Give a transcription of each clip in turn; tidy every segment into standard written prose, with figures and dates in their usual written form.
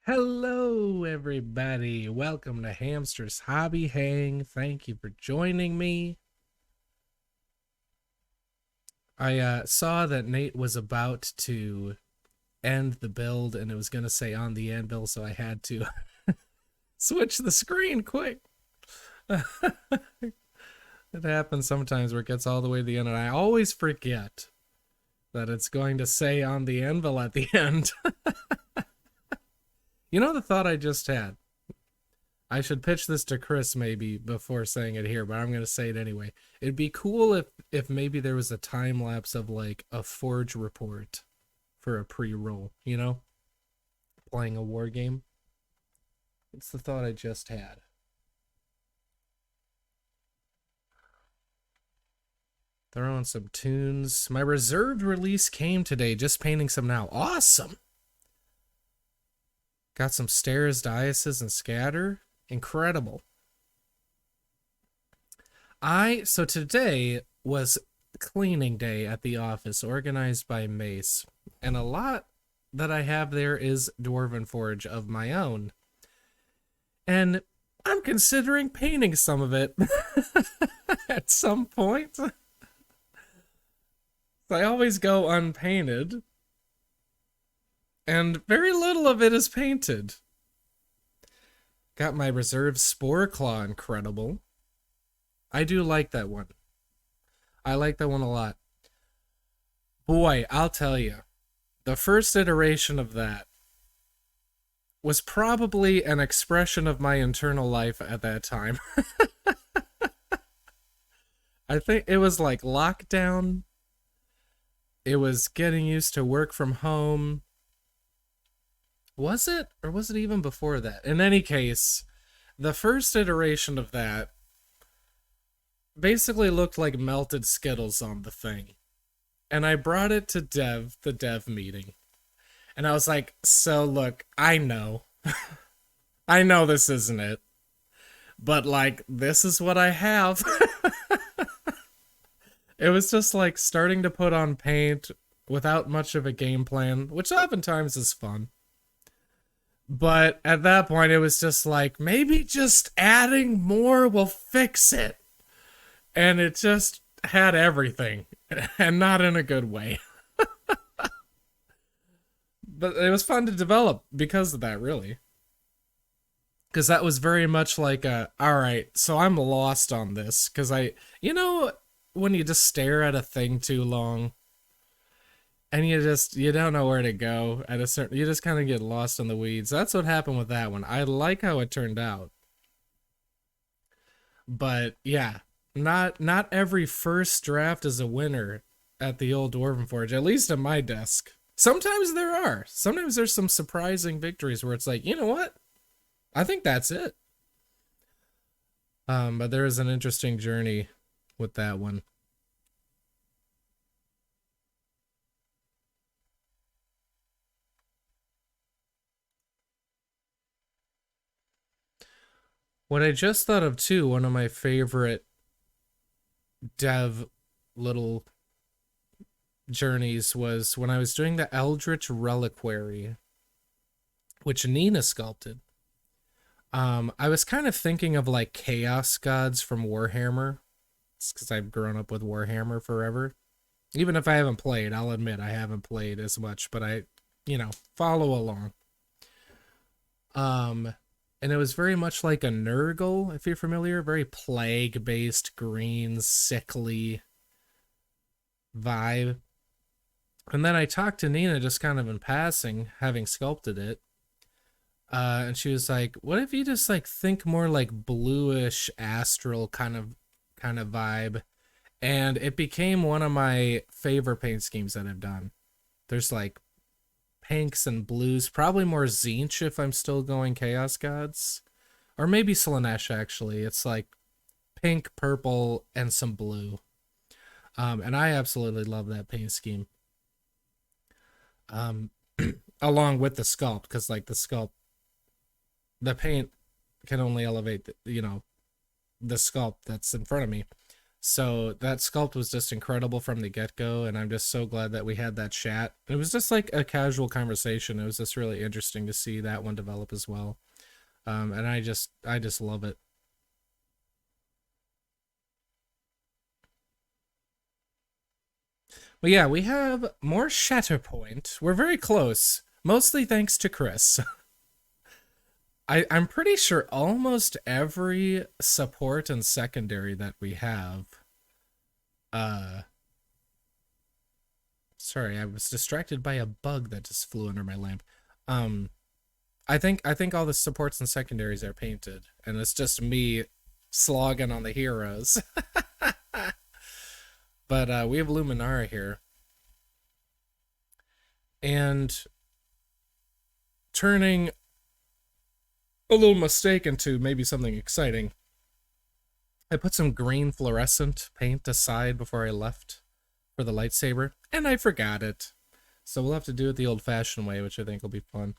Hello, everybody. Welcome to Hamster's Hobby Hang. Thank you for joining me. I saw that Nate was about to end the build and it was going to say on the anvil, so I had to switch the screen quick. It happens sometimes where it gets all the way to the end, and I always forget that it's going to say on the anvil at the end. You know the thought I just had? I should pitch this to Chris maybe before saying it here, but I'm gonna say it anyway. It'd be cool if maybe there was a time lapse of like a Forge report for a pre-roll, playing a war game. It's the thought I just had. Throwing some tunes. My reserved release came today, just painting some now. Awesome! Got some stairs, diases, and scatter. Incredible. So today was cleaning day at the office, organized by Mace, and a lot that I have there is Dwarven Forge of my own. And I'm considering painting some of it at some point. I always go unpainted, and very little of it is painted. Got my reserve Spore Claw, incredible. I do like that one. I like that one a lot. Boy, I'll tell you, the first iteration of that was probably an expression of my internal life at that time. I think it was like lockdown. It was getting used to work from home. Was it? Or was it even before that? In any case, the first iteration of that basically looked like melted Skittles on the thing. And I brought it to the dev meeting. And I was like, so look, I know. I know this isn't it. But like, this is what I have. It was just like starting to put on paint without much of a game plan, which oftentimes is fun. But at that point, it was just like, maybe just adding more will fix it. And it just had everything, and not in a good way. But it was fun to develop because of that, really. Because that was very much like all right, so I'm lost on this. Because when you just stare at a thing too long, and you don't know where to go at a certain, you just kind of get lost in the weeds. That's what happened with that one. I like how it turned out, but yeah, not every first draft is a winner at the old Dwarven Forge, at least at my desk. Sometimes there are. Sometimes there's some surprising victories where it's like, you know what? I think that's it. But there is an interesting journey with that one. What I just thought of too, one of my favorite dev little journeys was when I was doing the Eldritch Reliquary, which Nina sculpted. I was kind of thinking of like chaos gods from Warhammer. It's because I've grown up with Warhammer forever. Even if I haven't played, I'll admit I haven't played as much, but I, follow along. And it was very much like a Nurgle, if you're familiar, very plague-based, green, sickly vibe. And then I talked to Nina just kind of in passing, having sculpted it. And she was like, what if you just like think more like bluish astral kind of vibe? And it became one of my favorite paint schemes that I've done. There's like pinks and blues, probably more Tzeentch if I'm still going Chaos Gods. Or maybe Slaanesh, actually. It's like pink, purple, and some blue. And I absolutely love that paint scheme. Along with the sculpt, because like the paint can only elevate, the sculpt that's in front of me. So that sculpt was just incredible from the get-go, and I'm just so glad that we had that chat. It was just like a casual conversation. It was just really interesting to see that one develop as well. And I just love it. But yeah, we have more Shatterpoint. We're very close, mostly thanks to Chris. I'm pretty sure almost every support and secondary that we have. Uh, Sorry, I was distracted by a bug that just flew under my lamp. Um, I think all the supports and secondaries are painted, and it's just me slogging on the heroes. But we have Luminara here, and turning a little mistake into maybe something exciting. I put some green fluorescent paint aside before I left for the lightsaber, and I forgot it. So we'll have to do it the old-fashioned way, which I think will be fun.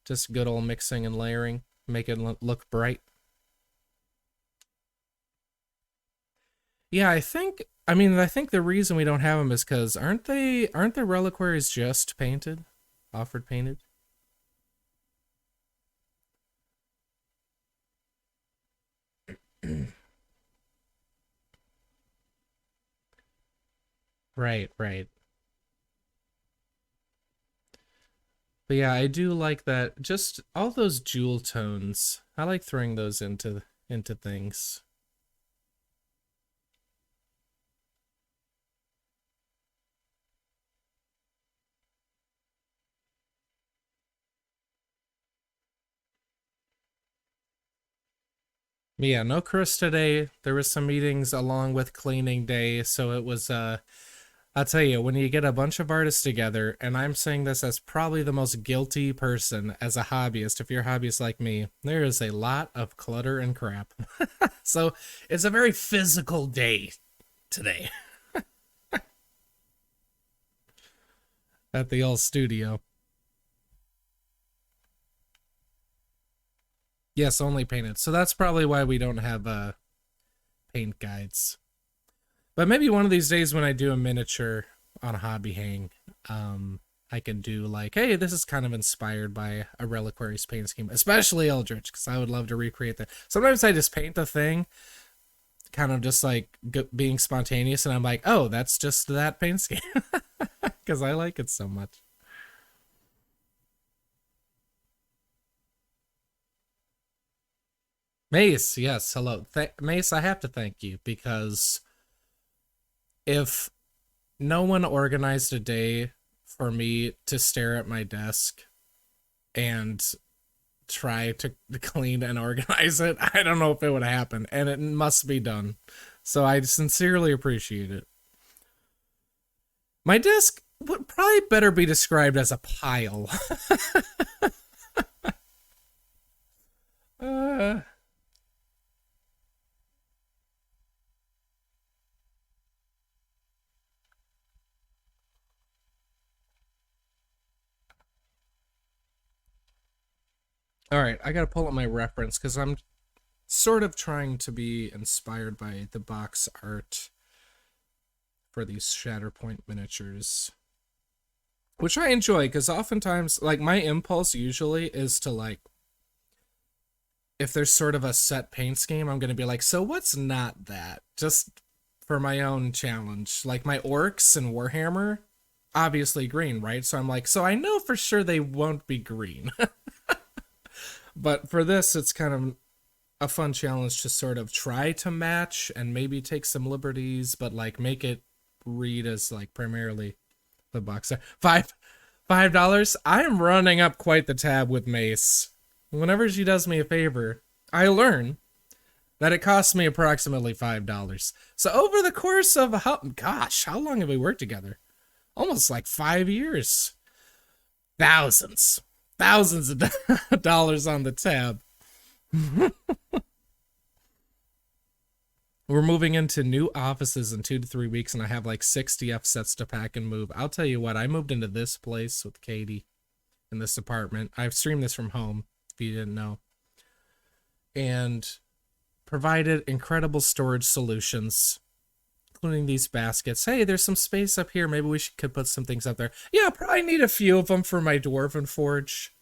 Just good old mixing and layering, make it look bright. Yeah, I think the reason we don't have them is because aren't the reliquaries just painted, offered painted? Right, right. But yeah, I do like that. Just all those jewel tones. I like throwing those into things. But yeah, no Chris today. There was some meetings along with cleaning day, so it was I'll tell you, when you get a bunch of artists together, and I'm saying this as probably the most guilty person as a hobbyist, if you're a hobbyist like me, there is a lot of clutter and crap. So it's a very physical day today at the old studio. Yes, only painted. So that's probably why we don't have paint guides. But maybe one of these days when I do a miniature on a hobby hang, I can do like, hey, this is kind of inspired by a Reliquary's paint scheme, especially Eldritch, because I would love to recreate that. Sometimes I just paint the thing, kind of just like being spontaneous, and I'm like, oh, that's just that paint scheme, because I like it so much. Mace, yes, hello. Mace, I have to thank you because if no one organized a day for me to stare at my desk and try to clean and organize it, I don't know if it would happen, and it must be done. So I sincerely appreciate it. My desk would probably better be described as a pile. uh, all right, I gotta pull up my reference because I'm sort of trying to be inspired by the box art for these Shatterpoint miniatures, which I enjoy because oftentimes, like, my impulse usually is to, like, if there's sort of a set paint scheme, I'm going to be like, so what's not that? Just for my own challenge. Like, my orcs and Warhammer, obviously green, right? So I'm like, so I know for sure they won't be green. But for this, it's kind of a fun challenge to sort of try to match and maybe take some liberties, but like make it read as like primarily the box. $5. I am running up quite the tab with Mace. Whenever she does me a favor, I learn that it costs me approximately $5. So over the course of how long have we worked together? Almost like 5 years. Thousands. Thousands of dollars on the tab. We're moving into new offices in 2 to 3 weeks, and I have like 60 F sets to pack and move. I'll tell you what, I moved into this place with Katie in this apartment. I've streamed this from home, if you didn't know, and provided incredible storage solutions. including these baskets. Hey, there's some space up here. Maybe could put some things up there. Yeah, probably need a few of them for my dwarven forge.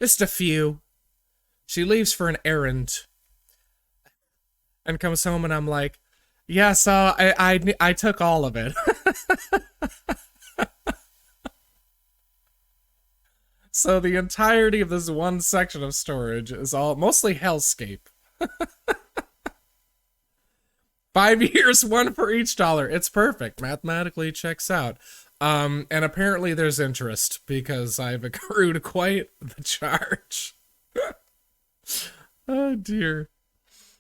Just a few. She leaves for an errand and comes home, and I'm like, yeah, so I took all of it. So the entirety of this one section of storage is all mostly hellscape. 5 years, one for each dollar. It's perfect. Mathematically checks out. And apparently there's interest because I've accrued quite the charge. Oh dear.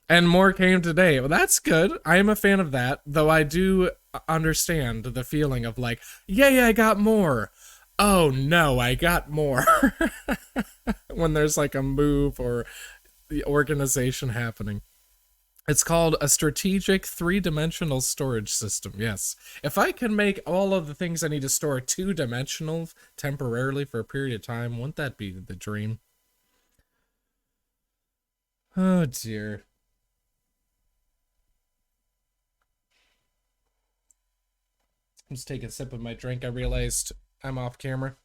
And more came today. Well, that's good. I am a fan of that, though I do understand the feeling of like, yay, I got more. Oh no, I got more. When there's like a move or the organization happening. It's called a strategic 3-dimensional storage system. Yes. If I can make all of the things I need to store 2-dimensional temporarily for a period of time, wouldn't that be the dream? Oh dear. I'm just taking a sip of my drink. I realized I'm off camera.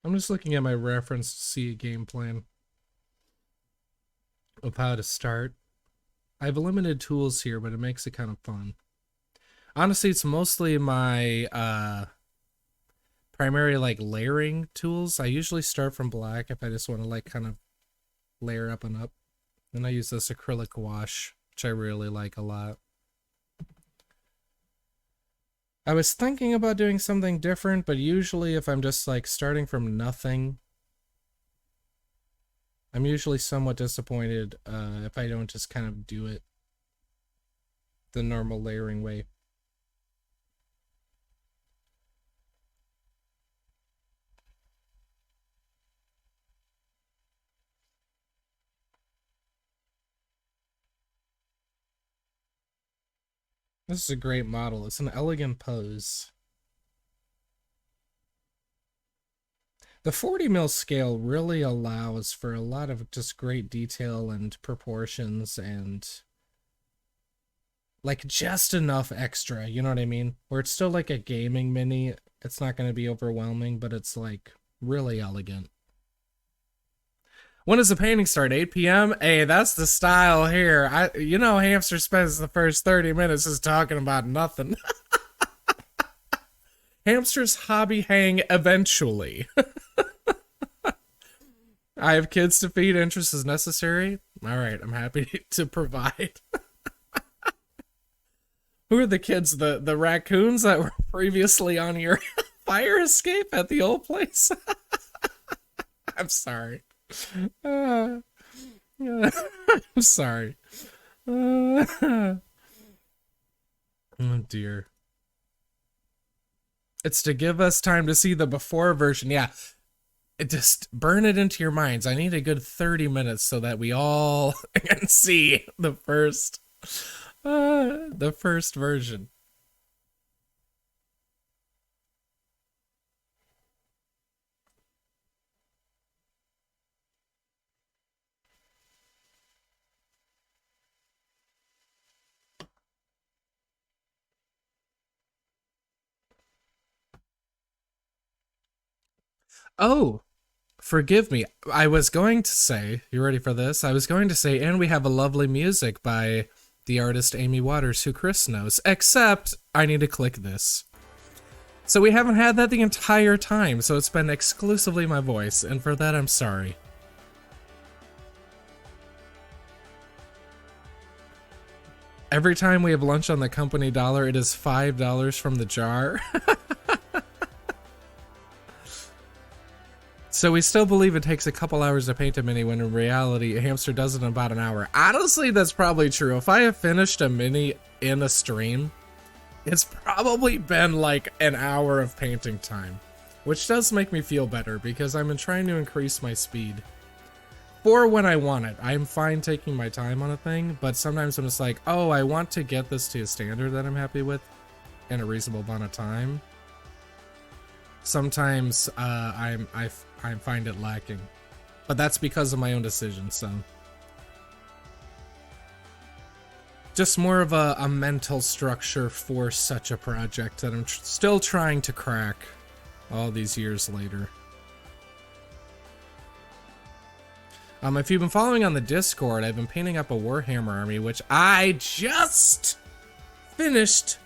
I'm just looking at my reference to see a game plan of how to start. I have limited tools here, but it makes it kind of fun. Honestly, it's mostly my primary like layering tools. I usually start from black if I just want to like kind of layer up and up. Then I use this acrylic wash, which I really like a lot. I was thinking about doing something different, but usually if I'm just like starting from nothing, I'm usually somewhat disappointed if I don't just kind of do it the normal layering way. This is a great model. It's an elegant pose. The 40 mil scale really allows for a lot of just great detail and proportions and like just enough extra, you know what I mean? Where it's still like a gaming mini. It's not going to be overwhelming, but it's like really elegant. When does the painting start? 8 p.m.? Hey, that's the style here. Hamster spends the first 30 minutes just talking about nothing. Hamster's hobby hang eventually. I have kids to feed. Interest is necessary. All right, I'm happy to provide. Who are the kids? The raccoons that were previously on your fire escape at the old place? I'm sorry. I'm sorry. Oh dear. It's to give us time to see the before version. Yeah. Just burn it into your minds. I need a good 30 minutes so that we all can see the first version. Oh, forgive me. I was going to say, you ready for this? I was going to say, and we have a lovely music by the artist Amy Waters, who Chris knows, except I need to click this. So we haven't had that the entire time, so it's been exclusively my voice, and for that I'm sorry. Every time we have lunch on the company dollar, it is $5 from the jar. So we still believe it takes a couple hours to paint a mini when in reality a Hamster does it in about an hour. Honestly, that's probably true. If I have finished a mini in a stream, it's probably been like an hour of painting time, which does make me feel better because I'm trying to increase my speed for when I want it. I'm fine taking my time on a thing, but sometimes I'm just like, oh, I want to get this to a standard that I'm happy with in a reasonable amount of time. Sometimes I I find it lacking. But that's because of my own decision, so. Just more of a mental structure for such a project that I'm still trying to crack all these years later. If you've been following on the Discord, I've been painting up a Warhammer army, which I just finished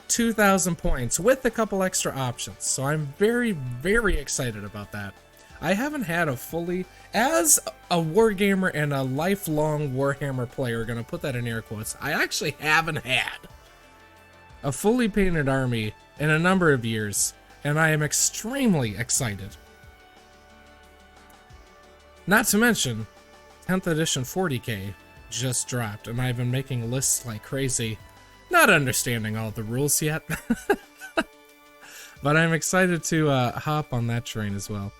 2,000 points with a couple extra options. So I'm very, very excited about that. I haven't had a fully, as a wargamer and a lifelong Warhammer player, gonna put that in air quotes, I actually haven't had a fully painted army in a number of years, and I am extremely excited. Not to mention, 10th edition 40k just dropped, and I've been making lists like crazy, not understanding all the rules yet. But I'm excited to hop on that train as well.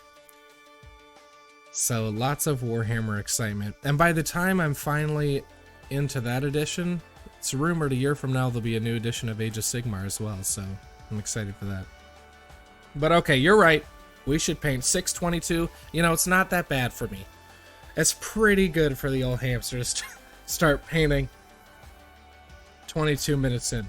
So lots of Warhammer excitement. And by the time I'm finally into that edition, it's rumored a year from now there'll be a new edition of Age of Sigmar as well, so I'm excited for that. But okay, you're right. We should paint 622. You know, it's not that bad for me. It's pretty good for the old hamsters to start painting 22 minutes in.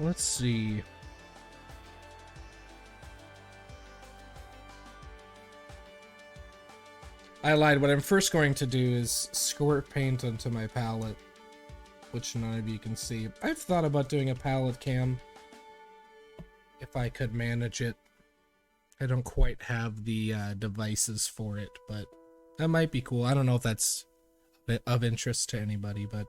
Let's see. I lied. What I'm first going to do is squirt paint onto my palette, which none of you can see. I've thought about doing a palette cam if I could manage it. I don't quite have the devices for it, but that might be cool. I don't know if that's of interest to anybody, but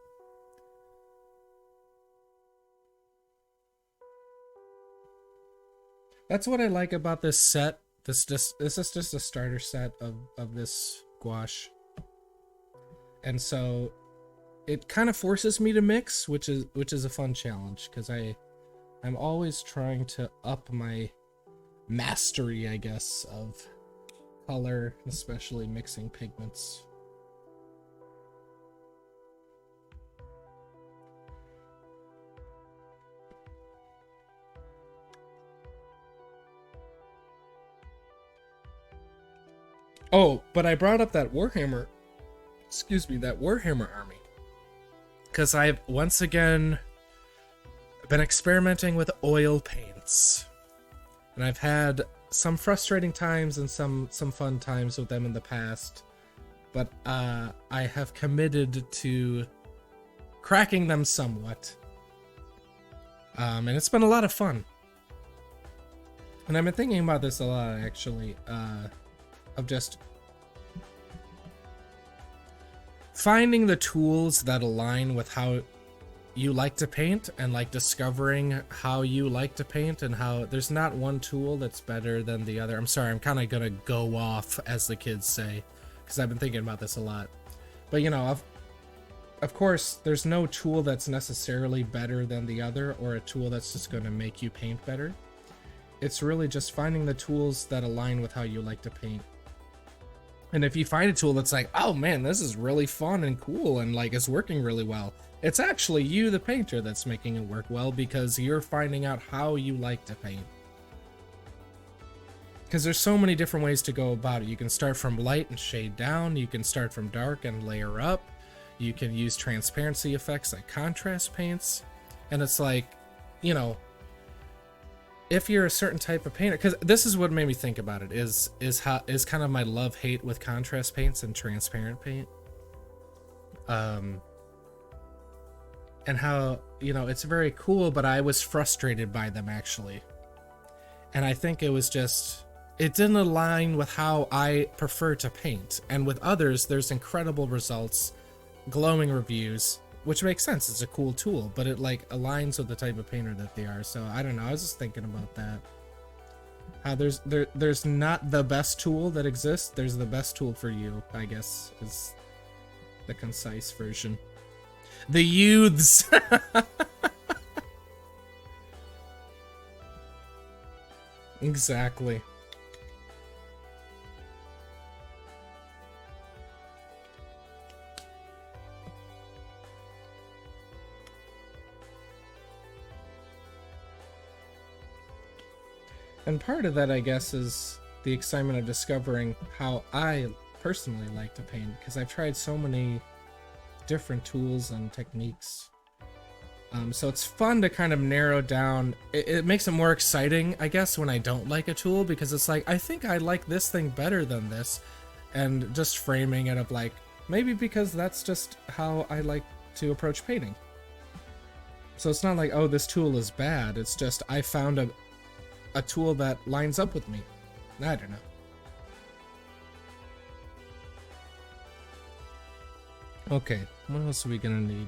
that's what I like about this set. This is just a starter set of this gouache. And so it kind of forces me to mix, which is a fun challenge, because I'm always trying to up my mastery, I guess, of color, especially mixing pigments. Oh, but I brought up that Warhammer, that Warhammer army, because I've once again been experimenting with oil paints, and I've had some frustrating times and some fun times with them in the past, but I have committed to cracking them somewhat, and it's been a lot of fun. And I've been thinking about this a lot, actually, of just finding the tools that align with how you like to paint, and like discovering how you like to paint, and how there's not one tool that's better than the other. I'm sorry, I'm kind of gonna go off, as the kids say, because I've been thinking about this a lot. But you know, of course, there's no tool that's necessarily better than the other, or a tool that's just gonna make you paint better. It's really just finding the tools that align with how you like to paint. And if you find a tool that's like, oh man, this is really fun and cool and like it's working really well, it's actually you, the painter, that's making it work well, because you're finding out how you like to paint. Because there's so many different ways to go about it. You can start from light and shade down. You can start from dark and layer up. You can use transparency effects like contrast paints. And it's like, you know, if you're a certain type of painter, because this is what made me think about it, is kind of my love-hate with contrast paints and transparent paint. And how, you know, it's very cool, but I was frustrated by them, actually. And I think it was just, it didn't align with how I prefer to paint. And with others, there's incredible results, glowing reviews, which makes sense. It's a cool tool, but it like aligns with the type of painter that they are. So I don't know. I was just thinking about that. How there's not the best tool that exists. There's the best tool for you, I guess, is the concise version. The youths. Exactly. And part of that, I guess, is the excitement of discovering how I personally like to paint, because I've tried so many different tools and techniques. So it's fun to kind of narrow down. It makes it more exciting, I guess, when I don't like a tool, because it's like, I think I like this thing better than this, and just framing it up like, maybe because that's just how I like to approach painting. So it's not like, oh, this tool is bad. It's just I found a tool that lines up with me. I don't know. Okay, what else are we gonna need?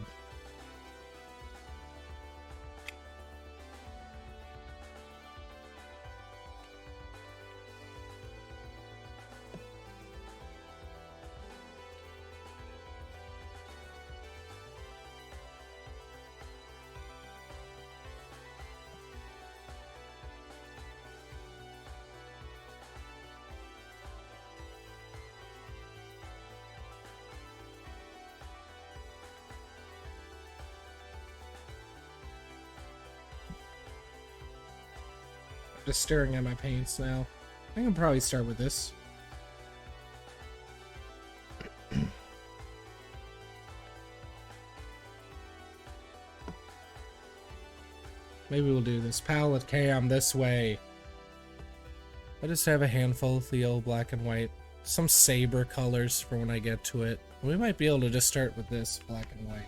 Just staring at my paints now. I can probably start with this. Maybe we'll do this palette cam this way. I just have a handful of the old black and white. Some saber colors for when I get to it. We might be able to just start with this black and white.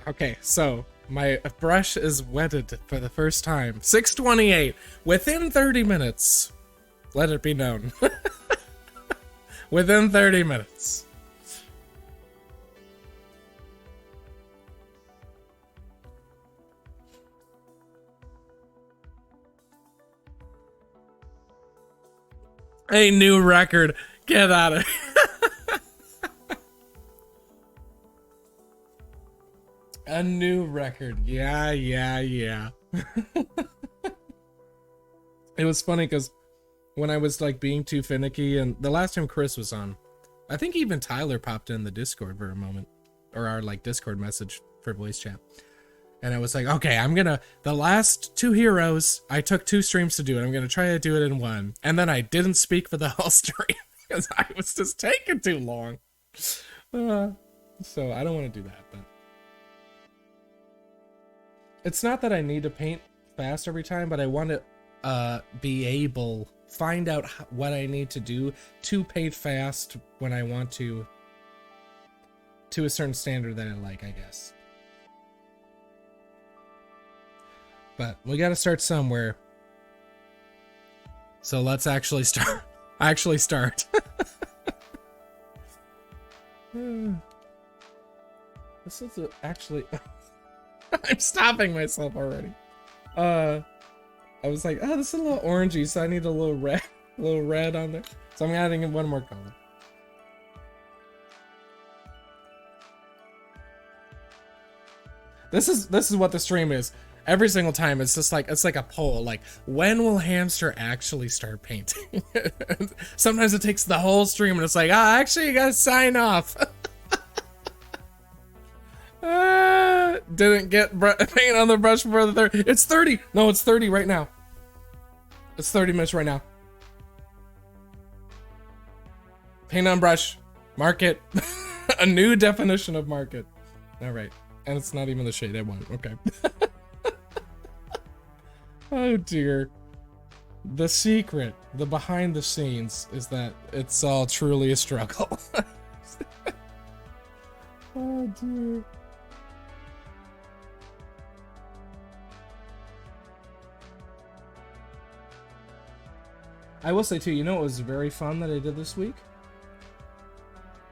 Okay, so my brush is wetted for the first time. 6:28, within 30 minutes. Let it be known. Within 30 minutes. A new record. Get out of here. A new record. Yeah. It was funny because when I was like being too finicky, and the last time Chris was on, I think even Tyler popped in the Discord for a moment, or our like Discord message for voice chat. And I was like, okay, the last 2 heroes, I took 2 streams to do it. I'm going to try to do it in 1. And then I didn't speak for the whole stream because I was just taking too long. So I don't want to do that, but it's not that I need to paint fast every time, but I want to be able find out what I need to do to paint fast when I want to a certain standard that I like, I guess. But we got to start somewhere. So let's actually start. This is actually I'm stopping myself already. I was like, oh, this is a little orangey, so I need a little red on there. So I'm adding in one more color. This is what the stream is. Every single time it's just like, it's like a poll, like, when will Hamster actually start painting? Sometimes it takes the whole stream and it's like, actually you gotta sign off. Didn't get paint on the brush before the 30. It's 30. No, it's 30 right now. It's 30 minutes right now. Paint on brush. Market. A new definition of market. All right. And it's not even the shade I want. Okay. Oh dear. The secret, the behind the scenes, is that it's all truly a struggle. Oh dear. I will say too, you know what was very fun that I did this week?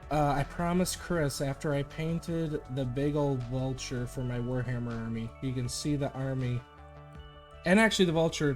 I promised Chris after I painted the big old vulture for my Warhammer army. You can see the army. And actually the vulture